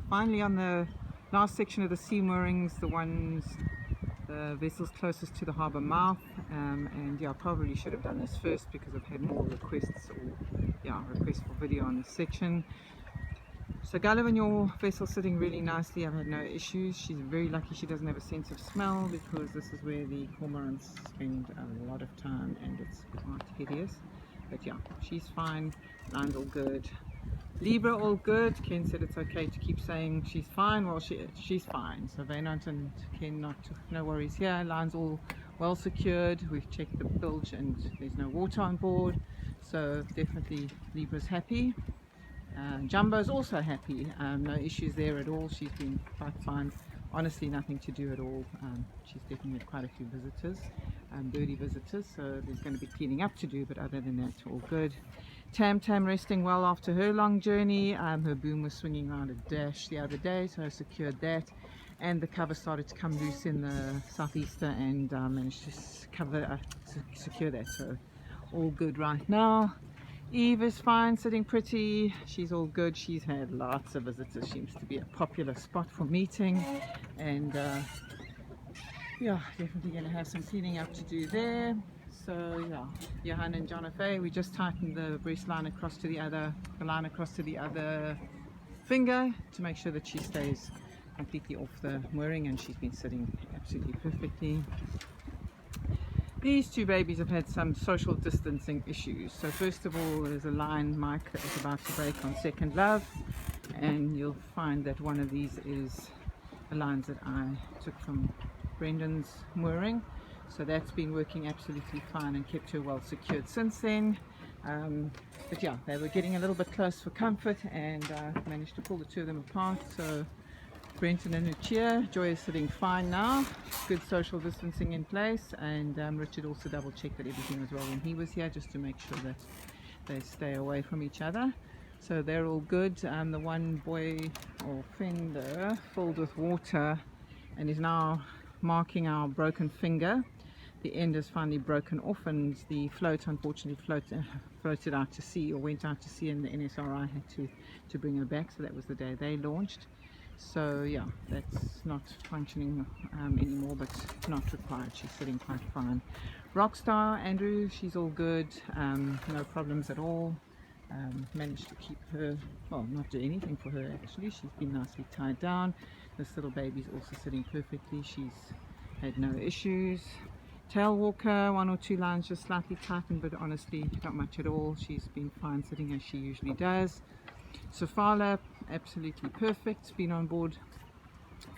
finally on the last section of the C-Moorings, the vessels closest to the harbour mouth, and yeah, probably should have done this first because I've had more requests requests for video on this section. So Gulliver, your vessel's sitting really nicely. I've had no issues. She's very lucky she doesn't have a sense of smell, because this is where the cormorants spend a lot of time and it's quite hideous. But yeah, she's fine. Line's all good. Libra all good. Ken said it's okay to keep saying she's fine. Well, she's fine. So Vaynant and Ken, no worries here. Line's all well secured. We've checked the bilge and there's no water on board. So definitely Libra's happy. Jumbo's also happy. No issues there at all. She's been quite fine. Honestly, nothing to do at all. She's definitely had quite a few visitors, birdie visitors, so there's going to be cleaning up to do, but other than that, all good. Tam resting well after her long journey. Her boom was swinging around a dash the other day, so I secured that, and the cover started to come loose in the southeaster, and managed to secure that, so all good right now. Eve is fine, sitting pretty. She's all good. She's had lots of visitors. Seems to be a popular spot for meeting, and yeah, definitely going to have some cleaning up to do there. So yeah, Johan and Jonathan, we just tightened the breast line across to the other finger to make sure that she stays completely off the mooring, and she's been sitting absolutely perfectly. These two babies have had some social distancing issues. So first of all, there's a line mic that was about to break on Second Love, and you'll find that one of these is the lines that I took from Brendan's mooring. So that's been working absolutely fine and kept her well secured since then. But yeah, they were getting a little bit close for comfort, and managed to pull the two of them apart. So Brenton and Lucia, Joy is sitting fine now, good social distancing in place, and Richard also double checked that everything was well when he was here, just to make sure that they stay away from each other. So they're all good. The one buoy or fender filled with water and is now marking our broken finger. The end is finally broken off, and the float unfortunately floated out to sea, or went out to sea, and the NSRI had to bring her back. So that was the day they launched. So yeah, that's not functioning anymore, but not required. She's sitting quite fine. Rockstar Andrew, she's all good, no problems at all. Managed to keep her, well, not do anything for her actually. She's been nicely tied down. This little baby's also sitting perfectly. She's had no issues. Tailwalker, one or two lines just slightly tightened, but honestly not much at all. She's been fine sitting as she usually does. Sofala, absolutely perfect. Been on board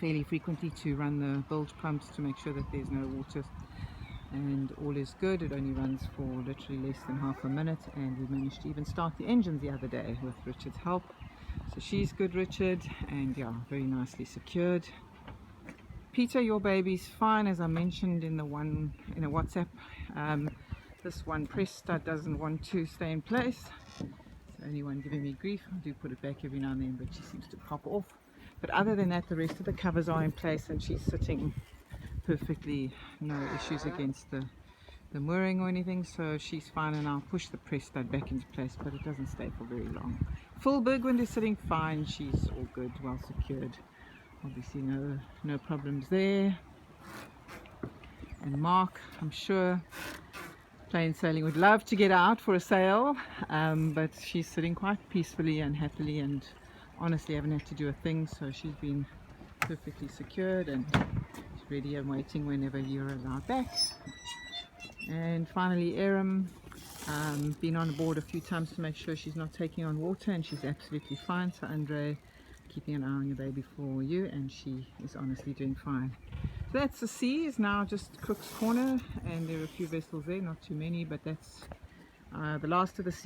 fairly frequently to run the bilge pumps to make sure that there's no water, and all is good. It only runs for literally less than half a minute, and we managed to even start the engines the other day with Richard's help. So she's good, Richard, and yeah, very nicely secured. Peter, your baby's fine, as I mentioned in a WhatsApp. This one press stud doesn't want to stay in place. Only one giving me grief. I do put it back every now and then, but she seems to pop off. But other than that, the rest of the covers are in place, and she's sitting perfectly, no issues against the mooring or anything, so she's fine. And I'll push the press stud back into place, but it doesn't stay for very long. Full Bergwind is sitting fine. She's all good, well secured. Obviously no problems there. And Mark, I'm sure Plain Sailing would love to get out for a sail, but she's sitting quite peacefully and happily, and honestly haven't had to do a thing, so she's been perfectly secured and she's ready and waiting whenever you're allowed back. And finally Aram, been on board a few times to make sure she's not taking on water, and she's absolutely fine. So Andre, keeping an eye on your baby for you, and she is honestly doing fine. So that's the sea, is now just Crooke's Corner, and there are a few vessels there, not too many, but that's the last of the sea.